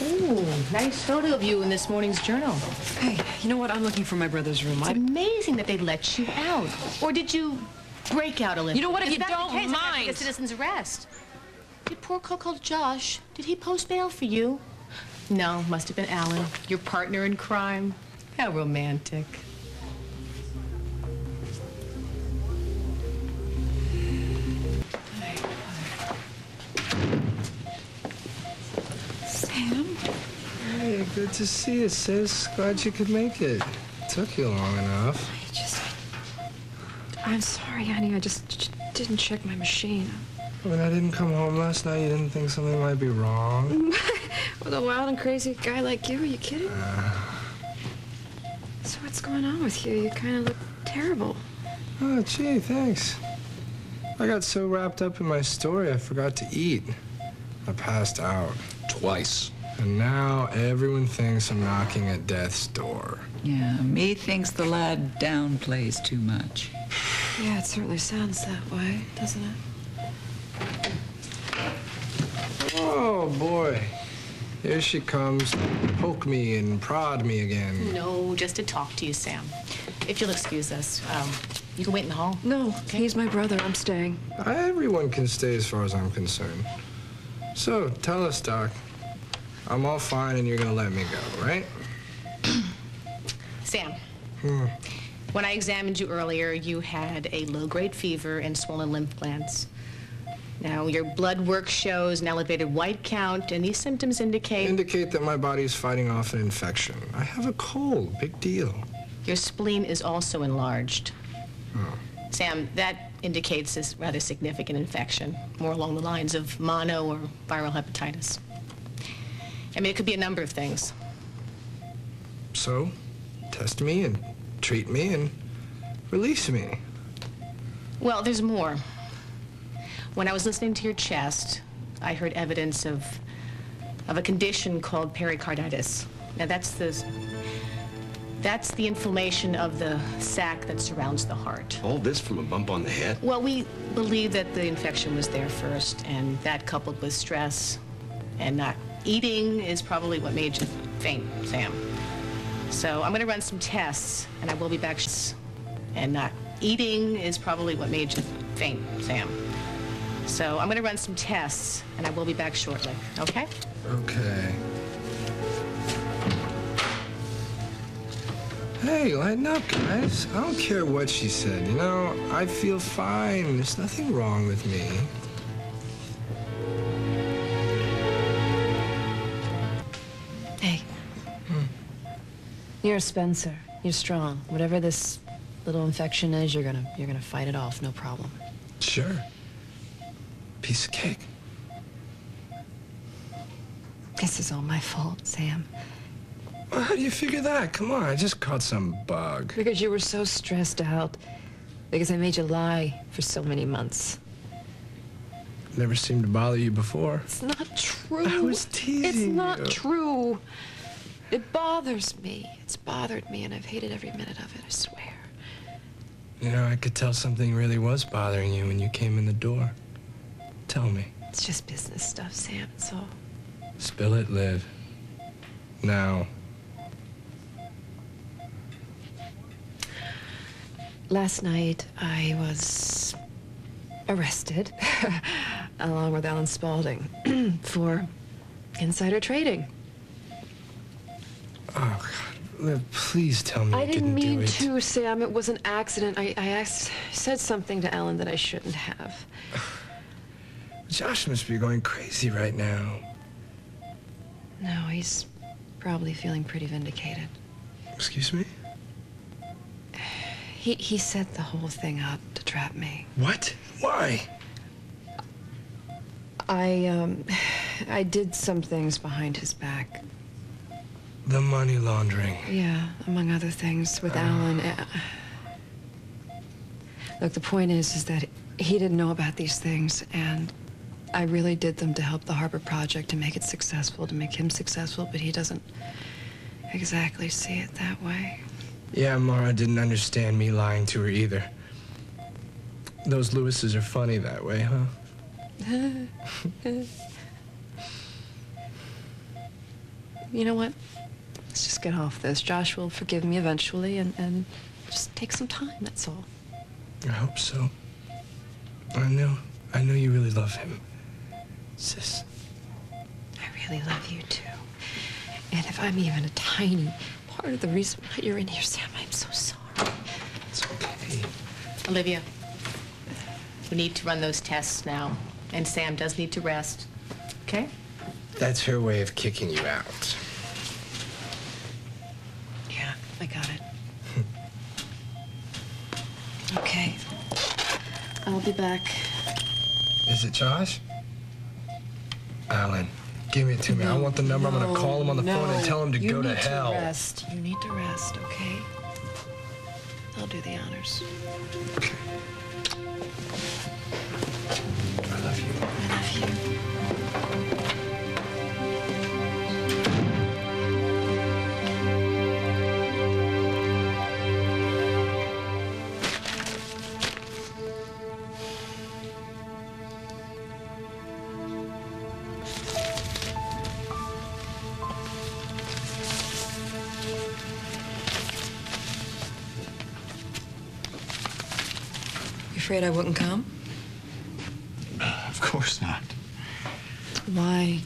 Ooh, nice photo of you in this morning's journal. Hey, you know what? I'm looking for my brother's room. It's amazing that they let you out. Or did you break out, Olivia? You know what, if you don't mind. mind. Get citizen's arrest. Did poor Coco Josh, did he post bail for you? No, must have been Alan, your partner in crime. How romantic. Sam? Hey, good to see you, sis. Glad you could make it. Took you long enough. I'm sorry, honey. I just didn't check my machine. When I didn't come home last night, you didn't think something might be wrong? With a wild and crazy guy like you, are you kidding? So what's going on with you? You kind of look terrible. Oh, gee, thanks. I got so wrapped up in my story, I forgot to eat. I passed out. Twice. And now everyone thinks I'm knocking at death's door. Yeah, methinks the lad downplays too much. Yeah, it certainly sounds that way, doesn't it? Oh, boy. Here she comes to poke me and prod me again. No, just to talk to you, Sam. If you'll excuse us, you can wait in the hall. No, okay. He's my brother. I'm staying. Everyone can stay as far as I'm concerned. So, tell us, Doc. I'm all fine and you're gonna let me go, right? Sam, when I examined you earlier, you had a low-grade fever and swollen lymph glands. Now, your blood work shows an elevated white count, and these symptoms indicate that my body's fighting off an infection. I have a cold, big deal. Your spleen is also enlarged. Oh. Sam, that indicates this rather significant infection, more along the lines of mono or viral hepatitis. I mean, it could be a number of things. So, test me and treat me and release me. Well, there's more. When I was listening to your chest, I heard evidence of a condition called pericarditis. Now, that's the inflammation of the sac that surrounds the heart. All this from a bump on the head? Well, we believe that the infection was there first, and that coupled with stress and not eating is probably what made you faint, Sam. So I'm going to run some tests, and I will be back. And not eating is probably what made you faint, Sam. So I'm going to run some tests, and I will be back shortly, okay? Okay. Hey, lighten up, guys. I don't care what she said, you know? I feel fine. There's nothing wrong with me. Hey. You're a Spencer. You're strong. Whatever this little infection is, you're gonna fight it off, no problem. Sure. Piece of cake. This is all my fault, Sam. Well, how do you figure that? Come on, I just caught some bug. Because you were so stressed out. Because I made you lie for so many months. Never seemed to bother you before. It's not true. I was teasing you. It's not true. It bothers me. It's bothered me, and I've hated every minute of it, I swear. You know, I could tell something really was bothering you when you came in the door. Tell me. It's just business stuff, Sam, it's all. Spill it, Liv. Now. Last night, I was arrested, along with Alan Spaulding, for insider trading. Oh, God. Liv, please tell me I you didn't mean do it. to, Sam. It was an accident. I said something to Alan that I shouldn't have. Josh must be going crazy right now. No, he's probably feeling pretty vindicated. Excuse me? He set the whole thing up to trap me. What? Why? I did some things behind his back. The money laundering. Yeah, among other things, with Alan. Look, the point is that he didn't know about these things, and I really did them to help the Harbor Project, to make it successful, to make him successful, but he doesn't exactly see it that way. Yeah, Mara didn't understand me lying to her either. Those Lewises are funny that way, huh? You know what? Let's just get off this. Josh will forgive me eventually, and just take some time, that's all. I hope so. I know you really love him, sis. I really love you, too. And if I'm even a tiny part of the reason why you're in here, Sam, I'm so sorry. It's okay. Olivia, we need to run those tests now, and Sam does need to rest, okay? That's her way of kicking you out. Yeah, I got it. Okay. I'll be back. Is it Josh? Alan, give it to me. I want the number. I'm gonna call him on the phone and tell him to go to hell. You need to rest. You need to rest, okay? I'll do the honors. Okay. I love you. I love you. You afraid I wouldn't come? Of course not. Why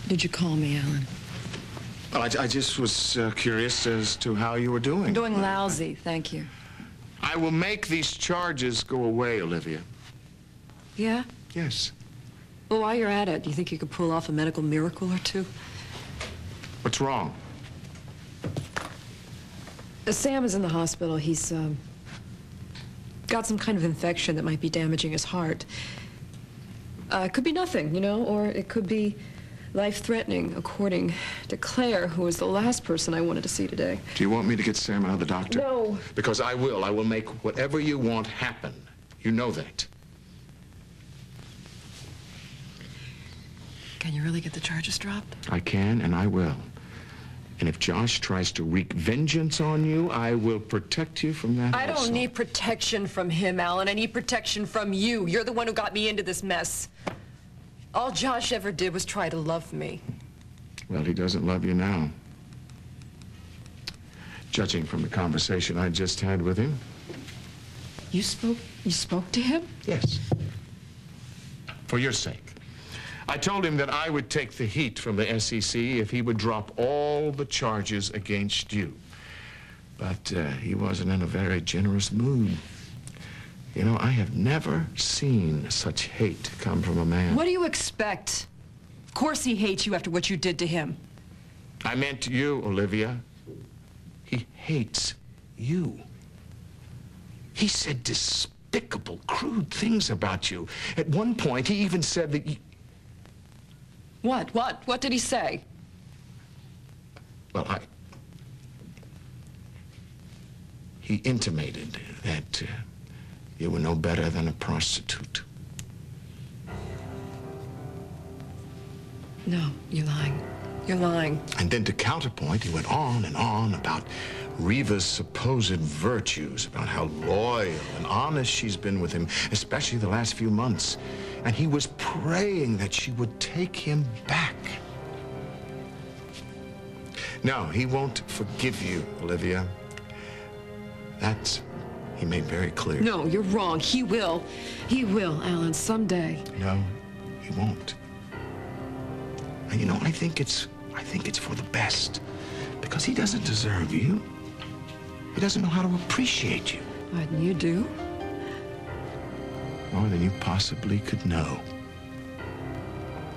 did you call me, Alan? Well, I just was curious as to how you were doing. I'm doing lousy, thank you. I will make these charges go away, Olivia. Yeah? Yes. Well, while you're at it, do you think you could pull off a medical miracle or two? What's wrong? Sam is in the hospital. He's got some kind of infection that might be damaging his heart. It could be nothing, you know, or it could be life-threatening, according to Claire, who was the last person I wanted to see today. Do you want me to get Sam another doctor? No. Because I will. I will make whatever you want happen. You know that. Can you really get the charges dropped? I can, and I will. And if Josh tries to wreak vengeance on you, I will protect you from that I also. don't need protection from him, Alan. I need protection from you. You're the one who got me into this mess. All Josh ever did was try to love me. Well, he doesn't love you now. Judging from the conversation I just had with him. You spoke to him? Yes. For your sake. I told him that I would take the heat from the SEC if he would drop all the charges against you. But he wasn't in a very generous mood. You know, I have never seen such hate come from a man. What do you expect? Of course he hates you after what you did to him. I meant you, Olivia. He hates you. He said despicable, crude things about you. At one point, he even said that you... What did he say? Well, he intimated that you were no better than a prostitute. No, you're lying. You're lying. And then to counterpoint, he went on and on about Reva's supposed virtues, about how loyal and honest she's been with him, especially the last few months. And he was praying that she would take him back. No, he won't forgive you, Olivia. That's, he made very clear. No, you're wrong. He will. He will, Alan, someday. No, he won't. And you know, I think it's for the best. Because he doesn't deserve you. He doesn't know how to appreciate you. And you do? More than you possibly could know.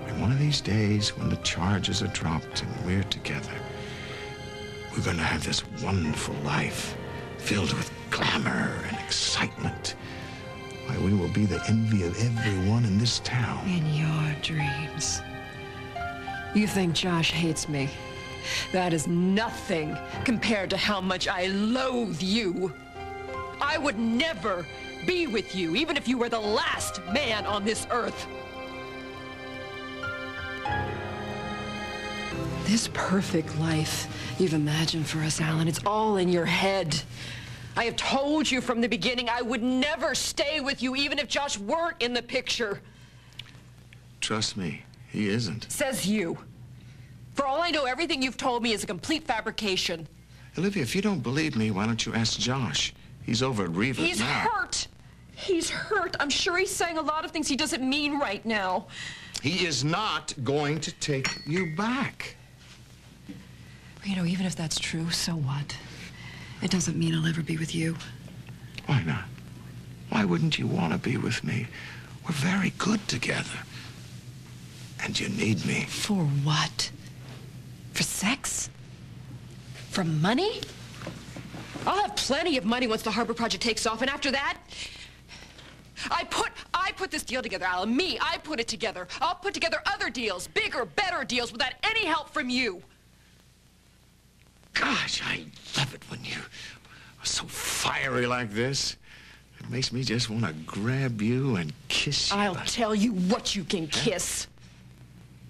And one of these days, when the charges are dropped and we're together, we're going to have this wonderful life filled with glamour and excitement. Why, we will be the envy of everyone in this town. In your dreams. You think Josh hates me? That is nothing compared to how much I loathe you. I would never be with you, even if you were the last man on this earth. This perfect life you've imagined for us, Alan, it's all in your head. I have told you from the beginning I would never stay with you, even if Josh weren't in the picture. Trust me, he isn't. Says you. For all I know, everything you've told me is a complete fabrication. Olivia, if you don't believe me, why don't you ask Josh? He's over at Reva now. He's hurt. He's hurt. I'm sure he's saying a lot of things he doesn't mean right now. He is not going to take you back. You know, even if that's true, so what? It doesn't mean I'll ever be with you. Why not? Why wouldn't you want to be with me? We're very good together. And you need me. For what? For sex? For money? I'll have plenty of money once the Harbor Project takes off, and after that, I put this deal together, Alan. Me, I put it together. I'll put together other deals, bigger, better deals, without any help from you. Gosh, I love it when you are so fiery like this. It makes me just want to grab you and kiss you. I'll tell you what you can kiss.